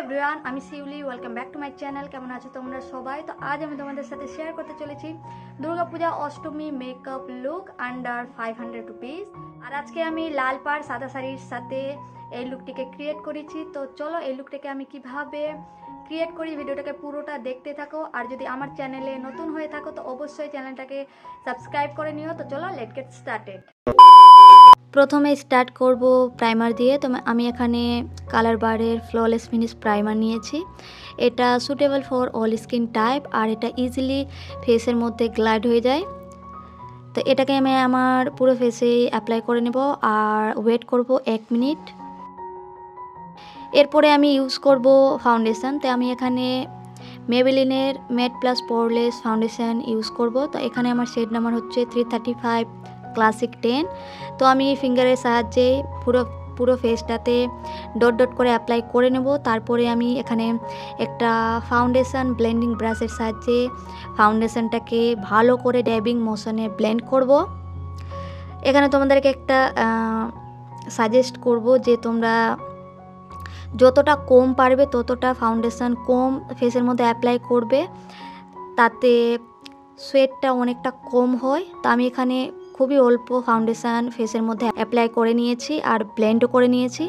Everyone, আমি Shiuli. Welcome back to my channel. কেমন আছো তোমরা সবাই? তো আজ আমি তোমাদের সাথে শেয়ার করতে চলেছি Durga Puja Ashtami makeup look under 500 rupees. আর আজকে আমি লাল পাড় সাদা শাড়ির সাথে এই লুকটিকে ক্রিয়েট করেছি। তো চলো এই লুকটাকে আমি কিভাবে ক্রিয়েট করি ভিডিওটাকে পুরোটা দেখতে থাকো। আর যদি আমার চ্যানেলে নতুন হয়ে থাকো তো অবশ্যই চ্যানেলটাকে সাবস্ক্রাইব করে নিও। তো চলো লেটস গেট স্টার্টেড। প্রথমে স্টার্ট করব প্রাইমার দিয়ে। তো আমি এখানে কালার বারের ফ্ললেস ফিনিশ প্রাইমার নিয়েছি। এটা suitable for all skin type আর এটা ইজিলি ফেসের মধ্যে গ্লাইড হয়ে যায়। তো এটাকে আমি আমার পুরো ফেসে অ্যাপ্লাই করে নেব আর ওয়েট করব 1 মিনিট। এরপরে আমি ইউজ করব ফাউন্ডেশন। তো আমি এখানে মেবেলিনের matte plus poreless foundation use করব। তো এখানে আমার শেড নাম্বার হচ্ছে 335 ক্লাসিক 10। তো আমি ফিঙ্গারের সাহায্যে পুরো ফেসটাতে ডট ডট করে অ্যাপ্লাই করে নেব। তারপরে আমি এখানে একটা ফাউন্ডেশন ব্লেন্ডিং ব্রাশের সাহায্যে ফাউন্ডেশনটাকে ভালো করে ড্যাবিং মোশনে ব্লেন্ড করব। এখানে তোমাদেরকে একটা সাজেস্ট করব যে তোমরা যতটা কম পারবে ততটা ফাউন্ডেশন কম ফেসের মধ্যে অ্যাপ্লাই করবে, তাতে সোয়েটটা অনেকটা কম হয়। তো আমি এখানে খুবই অল্প ফাউন্ডেশন ফেসের মধ্যে অ্যাপ্লাই করে নিয়েছি আর ব্লেন্ডও করে নিয়েছি।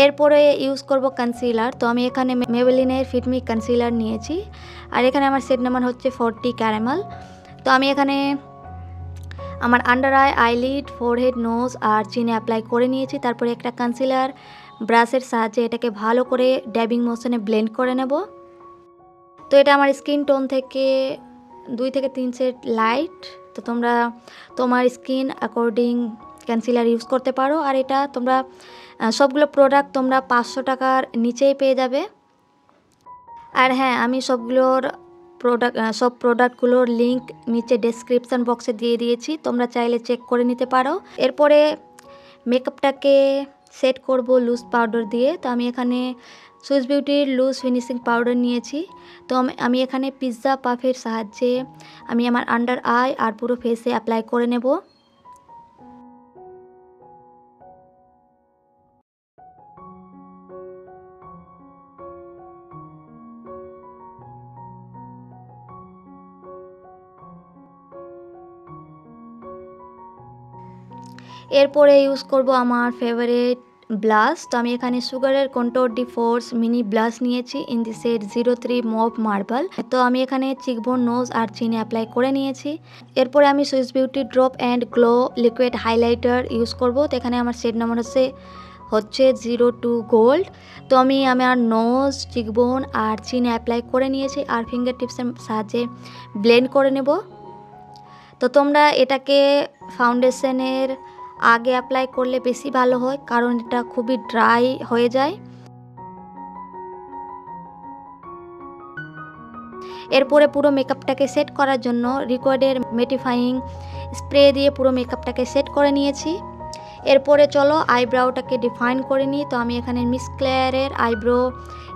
এরপরে ইউজ করব কনসিলার। তো আমি এখানে মেবেলিনের ফিটমি কনসিলার নিয়েছি আর এখানে আমার শেড নাম্বার হচ্ছে 40 ক্যারামেল। তো আমি এখানে আমার under eye, eyelid, forehead, nose আর চিনে অ্যাপ্লাই করে নিয়েছি। তারপরে একটা কনসিলার ব্রাশের সাহায্যে এটাকে ভালো করে ড্যাবিং মোশনে ব্লেন্ড করে নেব। তো এটা আমার স্কিন টোন থেকে 2 থেকে 3 শেড লাইট। তো তোমরা তোমার স্কিন অ্যাকর্ডিং কনসিলার ইউজ করতে পারো। আর এটা তোমরা সবগুলো প্রোডাক্ট তোমরা 500 টাকার নিচেই পেয়ে যাবে। আর হ্যাঁ, আমি সব প্রোডাক্টগুলোর লিঙ্ক নিচে ডেসক্রিপশন বক্সে দিয়ে দিয়েছি, তোমরা চাইলে চেক করে নিতে পারো। এরপরে মেকআপটাকে সেট করব লুজ পাউডার দিয়ে। তো আমি এখানে সুইস বিউটির লুজ ফিনিশিং পাউডার নিয়েছি। তো আমি এখানে পিৎজা পাফের সাহায্যে আমি আমার আন্ডার আই আর পুরো ফেসে অ্যাপ্লাই করে নেব। এরপরে ইউজ করব আমার ফেভারিট ব্লাশ। তো আমি এখানে সুগারের contour de force mini blush নিয়েছি in the shade 03 mauve marble. তো আমি এখানে চিকবোন, নোজ আর চিনে অ্যাপ্লাই করে নিয়েছি। এরপরে আমি Swiss beauty drop and glow liquid highlighter use করব। তো এখানে আমার শেড নাম্বার হচ্ছে 02 গোল্ড। তো আমি আমার নোজ, চিকবোন আর চিনে অ্যাপ্লাই করে নিয়েছি আর ফিঙ্গার টিপসের সাহায্যে ব্লেন্ড করে নেব। তো তোমরা এটাকে ফাউন্ডেশনের আগে অ্যাপ্লাই করলে বেশি ভালো হয়, কারণ এটা খুবই ড্রাই হয়ে যায়। এরপরে পুরো মেকআপটাকে সেট করার জন্য রিকোয়ার্ডের মেটিফাইং স্প্রে দিয়ে পুরো মেকআপটাকে সেট করে নিয়েছি। এরপরে চলো আইব্রাউটাকে ডিফাইন করে নিই। তো আমি এখানে মিস ক্লেয়ারের আইব্রো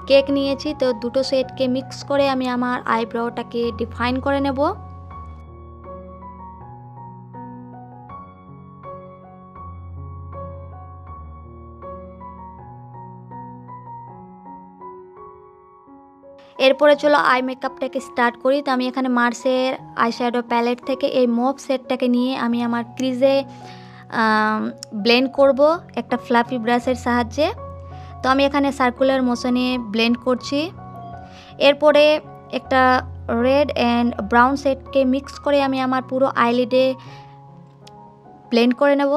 কেক নিয়েছি। তো দুটো শেডকে মিক্স করে আমি আমার আইব্রাউটাকে ডিফাইন করে নেব। এরপরে চলো আই মেকআপটাকে স্টার্ট করি। তো আমি এখানে মার্সের আইশ্যাডো প্যালেট থেকে এই মভ সেটটাকে নিয়ে আমি আমার ক্রিজে ব্লেন্ড করব একটা ফ্লাফি ব্রাশের সাহায্যে। তো আমি এখানে সার্কুলার মোশনে ব্লেন্ড করছি। এরপরে একটা রেড অ্যান্ড ব্রাউন শেডকে মিক্স করে আমি আমার পুরো আইলিডে ব্লেন্ড করে নেব।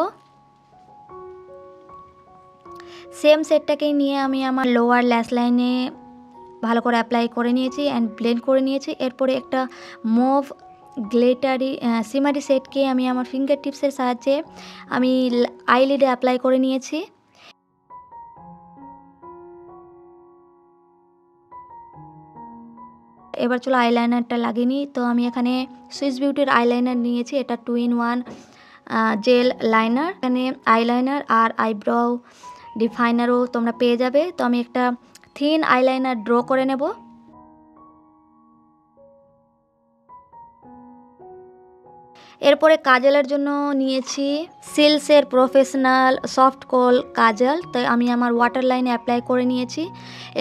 সেম শেডটাকেই নিয়ে আমি আমার লোয়ার ল্যাশ লাইনে ভালো করে অ্যাপ্লাই করে নিয়েছি অ্যান্ড ব্লেন্ড করে নিয়েছি। এরপরে একটা মুভ গ্লিটারি সিমারি শেডকে আমি আমার ফিঙ্গার টিপসের সাহায্যে আমি আইলিডে অ্যাপ্লাই করে নিয়েছি। এবার চলো আইলাইনারটা লাগিয়ে নিই। তো আমি এখানে সুইস বিউটির আইলাইনার নিয়েছি। এটা 2-in-1 জেল লাইনার। এখানে আইলাইনার আর আইব্রাউ ডিফাইনারও তোমরা পেয়ে যাবে। তো আমি একটা থিন আইলাইনার ড্র করে নেব। এরপরে কাজলের জন্য নিয়েছি সিলসের প্রফেশনাল সফট কোল কাজল, তাই আমি আমার ওয়াটার লাইনে অ্যাপ্লাই করে নিয়েছি।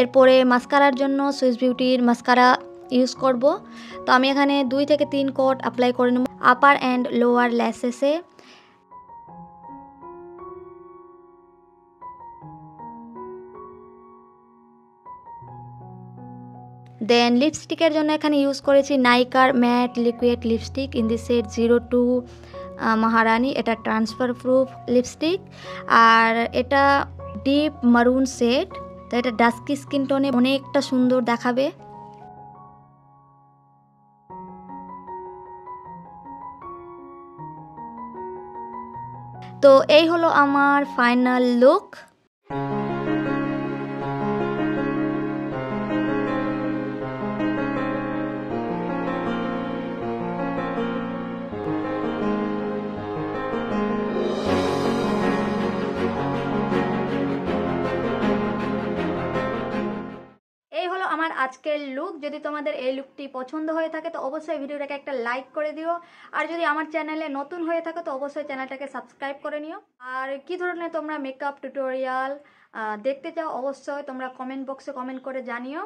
এরপরে মাস্কারার জন্য সুইস বিউটির মাস্কারা ইউজ করব। তো আমি এখানে 2 থেকে 3 কোট অ্যাপ্লাই করে নেব আপার অ্যান্ড লোয়ার ল্যাশেসে। দেন লিপস্টিকের জন্য এখানে ইউজ করেছি নাইকার matte liquid lipstick in the shade 02 Maharani. এটা ট্রান্সফার প্রুফ লিপস্টিক, আর এটা ডিপ মারুন শেড, তো এটা ডাস্কি স্কিন টোনে অনেকটা সুন্দর দেখাবে। তো এই হলো আমার ফাইনাল লুক। এই হলো আমার আজকের লুক। যদি তোমাদের এই লুকটি পছন্দ হয়ে থাকে তো অবশ্যই ভিডিওটাকে একটা লাইক করে দিও, আর যদি আমার চ্যানেলে নতুন হয়ে থাকো তো অবশ্যই চ্যানেলটাকে সাবস্ক্রাইব করে নিও। আর কি ধরনের তোমরা মেকআপ টিউটোরিয়াল দেখতে চাও অবশ্যই তোমরা কমেন্ট বক্সে কমেন্ট করে জানিও।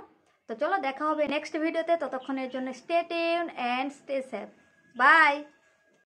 তো চলো দেখা হবে নেক্সট ভিডিওতে, ততক্ষণের জন্য stay tune and stay safe. By.